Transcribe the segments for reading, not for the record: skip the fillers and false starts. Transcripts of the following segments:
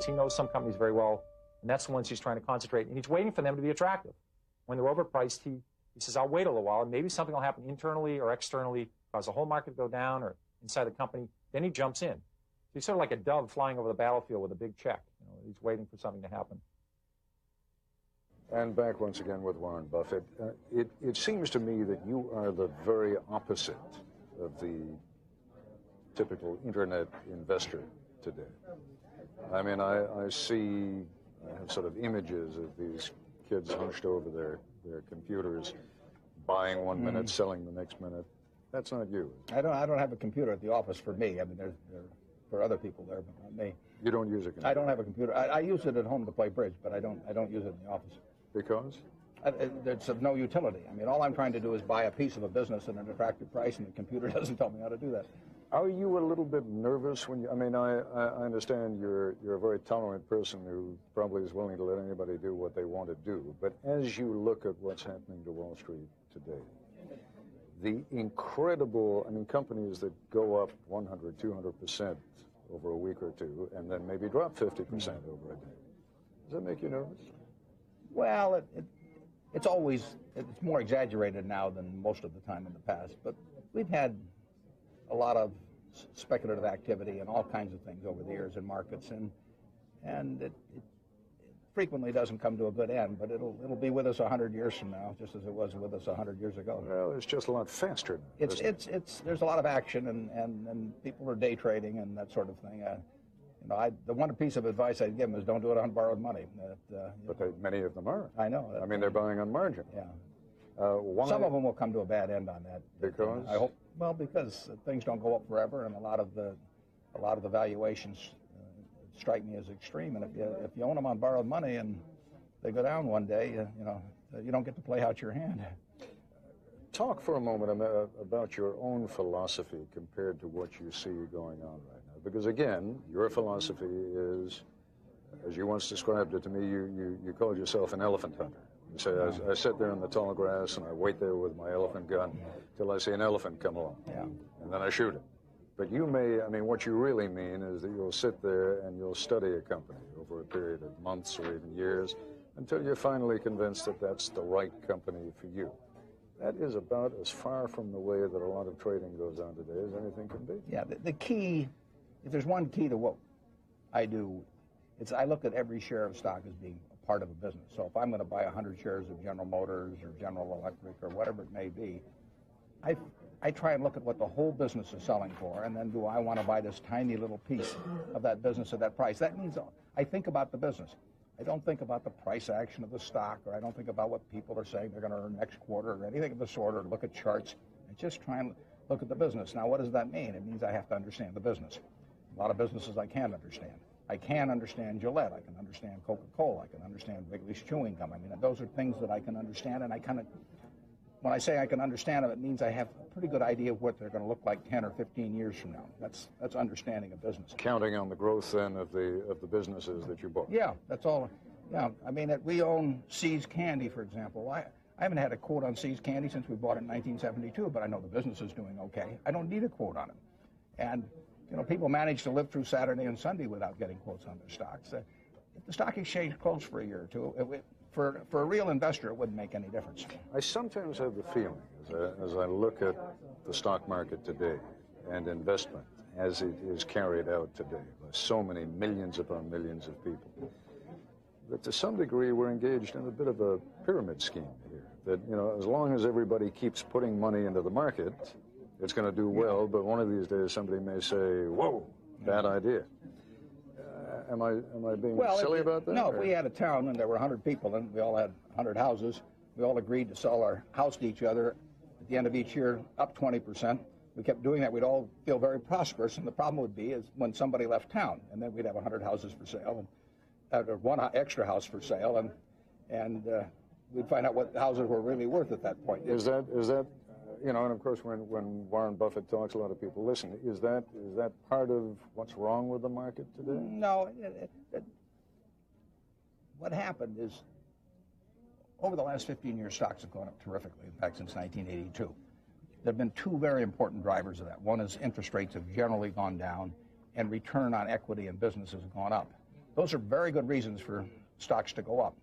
He knows some companies very well, and that's the ones he's trying to concentrate, and he's waiting for them to be attractive. When they're overpriced, he says, I'll wait a little while, and maybe something will happen internally or externally, cause the whole market to go down or inside the company. Then he jumps in. So he's sort of like a dove flying over the battlefield with a big check. He's waiting for something to happen. And back once again with Warren Buffett. It seems to me that you are the very opposite of the typical internet investor today. I mean, I have sort of images of these kids hunched over their computers, buying one minute, selling the next minute. That's not you. I don't have a computer at the office for me. I mean, there for other people there, but not me. You don't use a computer? I don't have a computer. I use it at home to play bridge, but I don't use it in the office. Because? It's of no utility. I mean, all I'm trying to do is buy a piece of a business at an attractive price, and the computer doesn't tell me how to do that. Are you a little bit nervous when you, I mean, I understand you're a very tolerant person who probably is willing to let anybody do what they want to do, but as you look at what's happening to Wall Street today, the incredible, I mean, companies that go up 100, 200% over a week or two, and then maybe drop 50% over a day. Does that make you nervous? Well, it's more exaggerated now than most of the time in the past, but we've had a lot of speculative activity and all kinds of things over the years in markets, and it frequently doesn't come to a good end, but it'll be with us 100 years from now, just as it was with us 100 years ago. Well, it's just a lot faster now. There's a lot of action, and people are day trading and that sort of thing. The one piece of advice I'd give them is don't do it on borrowed money. But many of them are. I know. I mean, they're buying on margin. Yeah. Some of them will come to a bad end on that. Because? I hope. Well, because things don't go up forever, and a lot of the valuations strike me as extreme. And if you own them on borrowed money and they go down one day, you don't get to play out your hand. Talk for a moment about your own philosophy compared to what you see going on right now. Because again, your philosophy is, as you once described it to me, you called yourself an elephant hunter. You say, I sit there in the tall grass and I wait there with my elephant gun till I see an elephant come along. Yeah. And then I shoot it. But what you really mean is that you'll sit there and you'll study a company over a period of months or even years until you're finally convinced that that's the right company for you. That is about as far from the way that a lot of trading goes on today as anything can be. Yeah, the key, if there's one key to what I do, it's I look at every share of stock as being a part of a business. So if I'm going to buy 100 shares of General Motors or General Electric or whatever it may be, I try and look at what the whole business is selling for, and then do I want to buy this tiny little piece of that business at that price? That means I think about the business. I don't think about the price action of the stock, or I don't think about what people are saying they're going to earn next quarter, or anything of the sort, or look at charts. I just try and look at the business. Now, what does that mean? It means I have to understand the business. A lot of businesses I can't understand. I can understand Gillette. I can understand Coca-Cola. I can understand Wrigley's Chewing Gum. I mean, those are things that I can understand, and I kind of, when I say I can understand them, it means I have a pretty good idea of what they're going to look like 10 or 15 years from now. That's understanding a business. Counting on the growth then of the businesses that you bought. Yeah, that's all. Yeah, I mean, we own See's Candy, for example. I haven't had a quote on See's Candy since we bought it in 1972, but I know the business is doing okay. I don't need a quote on it. And, people manage to live through Saturday and Sunday without getting quotes on their stocks. If the stock exchange closed for a year or two, for a real investor, it wouldn't make any difference. I sometimes have the feeling, as I look at the stock market today and investment as it is carried out today by so many millions upon millions of people, that to some degree we're engaged in a bit of a pyramid scheme here. That, as long as everybody keeps putting money into the market, it's going to do well, but one of these days somebody may say, whoa, bad idea. Am I being silly about that? No, if we had a town and there were 100 people and we all had 100 houses, we all agreed to sell our house to each other at the end of each year up 20%. We kept doing that, we'd all feel very prosperous, and the problem would be is when somebody left town, and then we'd have 100 houses for sale, and or one extra house for sale, and we'd find out what the houses were really worth at that point. Is that and of course when Warren Buffett talks, a lot of people listen. Is that part of what's wrong with the market today? No. What happened is, over the last 15 years, stocks have gone up terrifically, in fact, since 1982. There have been two very important drivers of that. One is interest rates have generally gone down, and return on equity in businesses have gone up. Those are very good reasons for stocks to go up.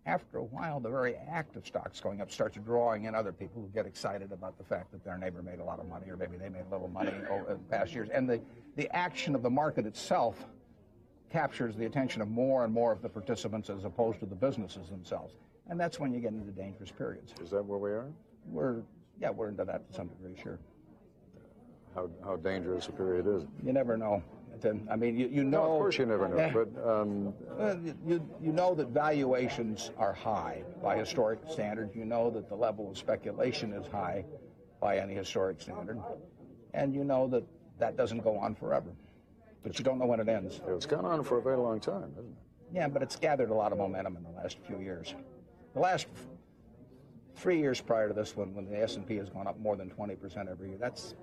After a while, the very act of stocks going up starts drawing in other people who get excited about the fact that their neighbor made a lot of money, or maybe they made a little money over the past years. And the action of the market itself captures the attention of more and more of the participants as opposed to the businesses themselves. And that's when you get into dangerous periods. Is that where we are? We're into that to some degree, sure. How dangerous a period is it? You never know. I mean, you know. No, of course you never know. But you know that valuations are high by historic standards. You know that the level of speculation is high by any historic standard, and you know that that doesn't go on forever. But you don't know when it ends. It's gone on for a very long time, hasn't it? Yeah, but it's gathered a lot of momentum in the last few years. The last 3 years prior to this one, when the S&P has gone up more than 20% every year, that's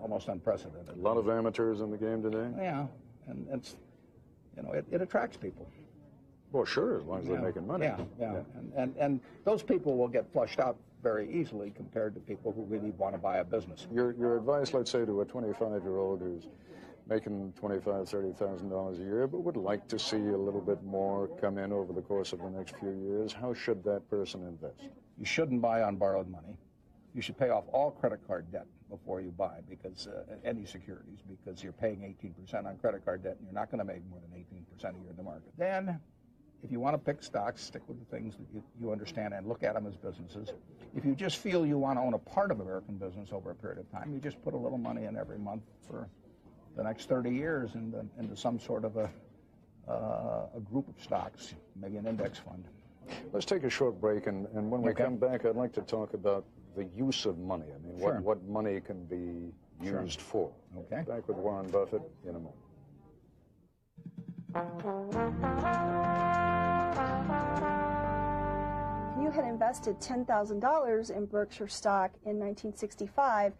almost unprecedented. A lot of amateurs in the game today? Yeah, and it's, it attracts people. Well, sure, as long as they're making money. Yeah. And those people will get flushed out very easily compared to people who really want to buy a business. Your advice, let's say, to a 25-year-old who's making $25,000, $30,000 a year, but would like to see a little bit more come in over the course of the next few years, how should that person invest? You shouldn't buy on borrowed money. You should pay off all credit card debt before you buy, because any securities, because you're paying 18% on credit card debt, and you're not going to make more than 18% a year in the market. Then, if you want to pick stocks, stick with the things that you understand and look at them as businesses. If you just feel you want to own a part of American business over a period of time, you just put a little money in every month for the next 30 years into some sort of a group of stocks, maybe an index fund. Let's take a short break, and when we come back, I'd like to talk about the use of money. I mean, Sure. what money can be used for. Okay. Back with Warren Buffett in a moment. You had invested $10,000 in Berkshire stock in 1965,